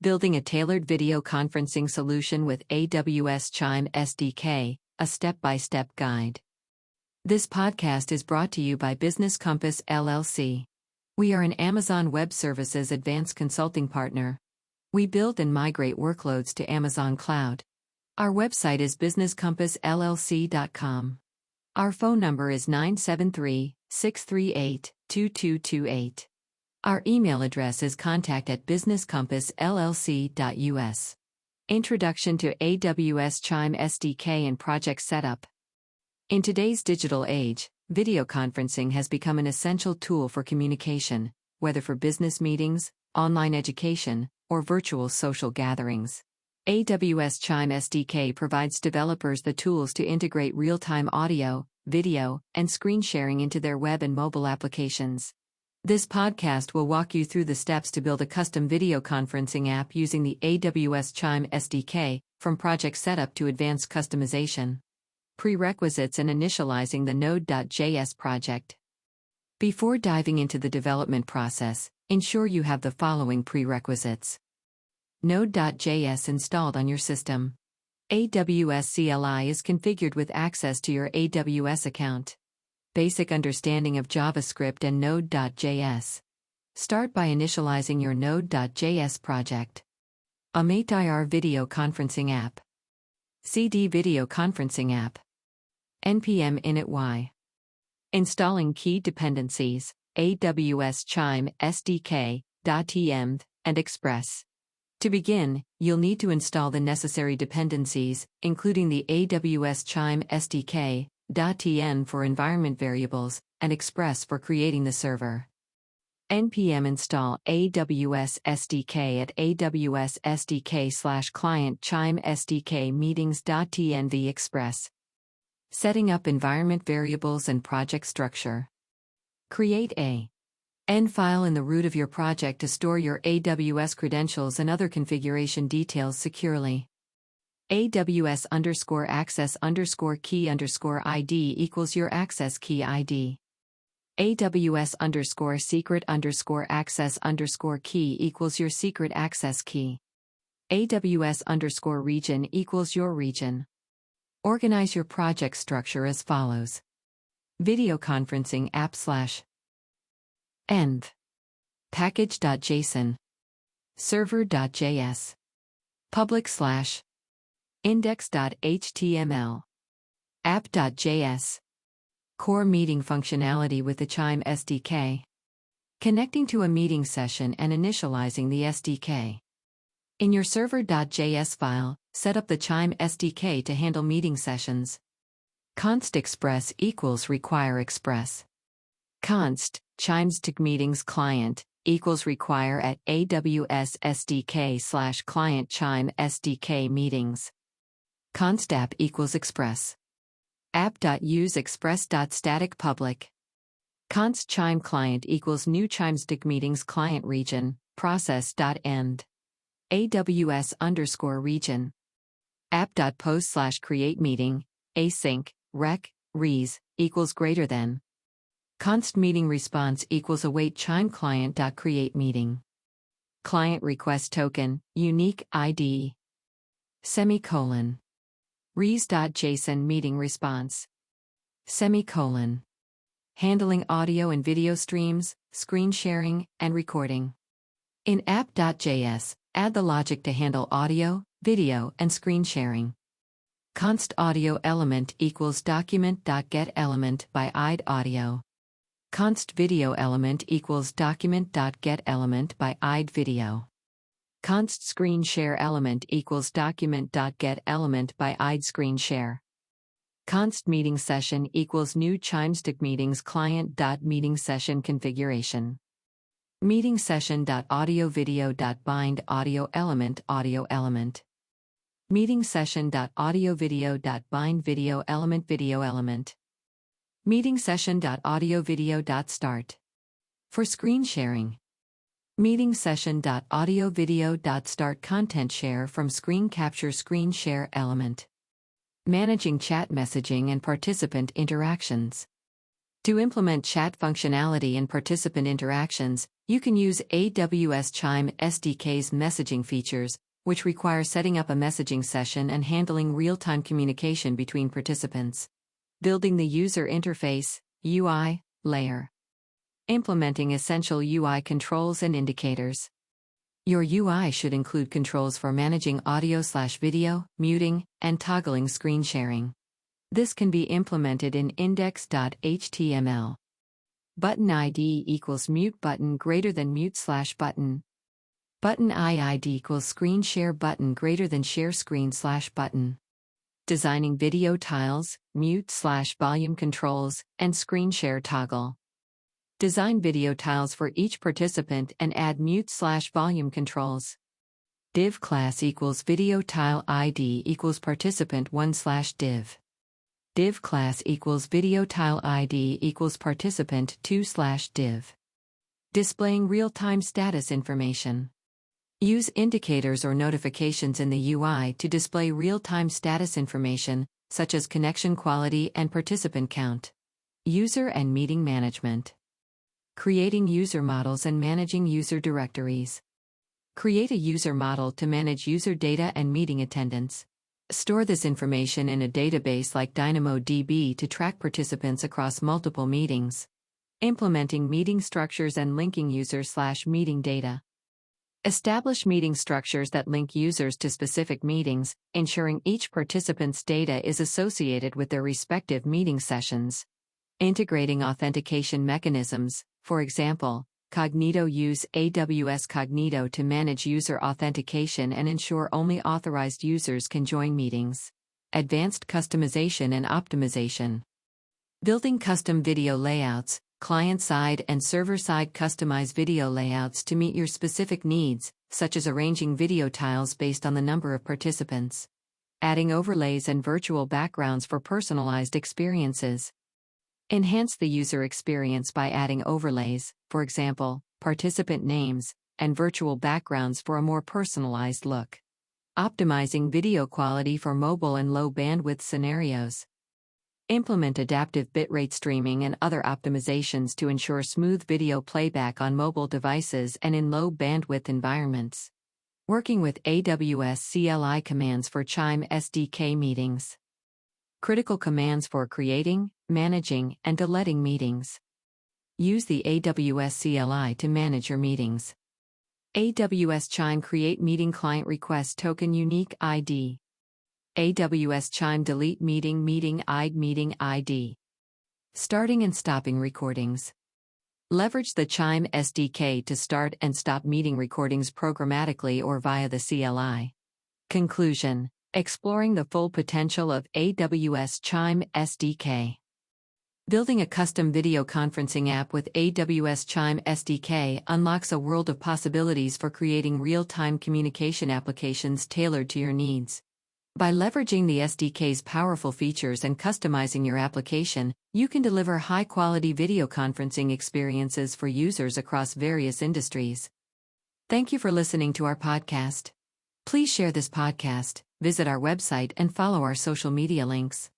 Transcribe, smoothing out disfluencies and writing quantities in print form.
Building a tailored video conferencing solution with AWS Chime SDK, a step-by-step guide. This podcast is brought to you by Business Compass LLC. We are an Amazon Web Services advanced consulting partner. We build and migrate workloads to Amazon Cloud. Our website is businesscompassllc.com. Our phone number is 973-638-2228. Our email address is contact@businesscompassllc.us. Introduction to AWS Chime SDK and project setup. In today's digital age, video conferencing has become an essential tool for communication, whether for business meetings, online education, or virtual social gatherings. AWS Chime SDK provides developers the tools to integrate real-time audio, video, and screen sharing into their web and mobile applications. This podcast will walk you through the steps to build a custom video conferencing app using the AWS Chime SDK, from project setup to advanced customization. Prerequisites and initializing the Node.js project. Before diving into the development process, ensure you have the following prerequisites. Node.js installed on your system. AWS CLI is configured with access to your AWS account. Basic understanding of JavaScript and Node.js. Start by initializing your Node.js project. AMATIR video conferencing app. CD video conferencing app. npm init. Installing key dependencies, AWS Chime SDK, .env, and Express. To begin, you'll need to install the necessary dependencies, including the AWS Chime SDK, .env for environment variables, and Express for creating the server. npm install AWS SDK at AWS SDK/client Chime SDK meetings.env Express. Setting up environment variables and project structure. Create a N file in the root of your project to store your AWS credentials and other configuration details securely. AWS_access_key_ID equals your access key ID. AWS_secret_access_key equals your secret access key. AWS_region equals your region. Organize your project structure as follows. Video conferencing app /env. Package.json. Server.js. Public / index.html. App.js. Core meeting functionality with the Chime SDK. Connecting to a meeting session and initializing the SDK. In your server.js file, set up the Chime SDK to handle meeting sessions. Const express equals require express. Const Chimes to meetings client equals require at AWS SDK/client Chime SDK meetings. Const app equals express. App.use express.static public. Const Chime client equals new Chimestick meetings client region, process.end. AWS_region. App.post/create meeting, async, rec, res, equals greater than. Const meeting response equals await Chime client.create meeting. Client request token, unique ID. Semicolon. res.json meeting response. Semicolon. Handling audio and video streams, screen sharing, and recording. In app.js, add the logic to handle audio, video, and screen sharing. Const audio element equals document.getElement by id audio. Const video element equals document.getElement by id video. Const screen share element equals document.getElement by id screen share. Const meeting session equals new Chimestick meetings client.meeting session configuration. Meeting session.audio video.bind audio element audio element. Meeting session.audio video.bind video element. Meeting session.audio video.start. For screen sharing. Meeting session.audio video.start content share from screen capture screen share element. Managing chat messaging and participant interactions. To implement chat functionality and participant interactions, you can use AWS Chime SDK's messaging features, which require setting up a messaging session and handling real-time communication between participants. Building the user interface (UI) layer. Implementing essential UI controls and indicators. Your UI should include controls for managing audio/video, muting, and toggling screen sharing. This can be implemented in index.html. Button ID equals mute button greater than mute/button. Button ID equals screen share button greater than share screen/button. Designing video tiles, mute/volume controls, and screen share toggle. Design video tiles for each participant and add mute/volume controls. Div class equals video tile ID equals participant 1/div. Div class equals video tile ID equals participant 2/div. Displaying real-time status information. Use indicators or notifications in the UI to display real-time status information, such as connection quality and participant count. User and meeting management. Creating user models and managing user directories. Create a user model to manage user data and meeting attendance. Store this information in a database like DynamoDB to track participants across multiple meetings. Implementing meeting structures and linking user/meeting data. Establish meeting structures that link users to specific meetings, ensuring each participant's data is associated with their respective meeting sessions. Integrating authentication mechanisms, for example, Cognito. Use AWS Cognito to manage user authentication and ensure only authorized users can join meetings. Advanced customization and optimization. Building custom video layouts, client-side and server-side. Customize video layouts to meet your specific needs, such as arranging video tiles based on the number of participants. Adding overlays and virtual backgrounds for personalized experiences. Enhance the user experience by adding overlays, for example, participant names, and virtual backgrounds for a more personalized look. Optimizing video quality for mobile and low bandwidth scenarios. Implement adaptive bitrate streaming and other optimizations to ensure smooth video playback on mobile devices and in low bandwidth environments. Working with AWS CLI commands for Chime SDK meetings. Critical commands for creating, managing, and deleting meetings. Use the AWS CLI to manage your meetings. AWS Chime Create Meeting Client Request Token Unique ID. AWS Chime Delete Meeting ID. Starting and stopping recordings. Leverage the Chime SDK to start and stop meeting recordings programmatically or via the CLI. Conclusion: exploring the full potential of AWS Chime SDK. Building a custom video conferencing app with AWS Chime SDK unlocks a world of possibilities for creating real-time communication applications tailored to your needs. By leveraging the SDK's powerful features and customizing your application, you can deliver high-quality video conferencing experiences for users across various industries. Thank you for listening to our podcast. Please share this podcast, visit our website, and follow our social media links.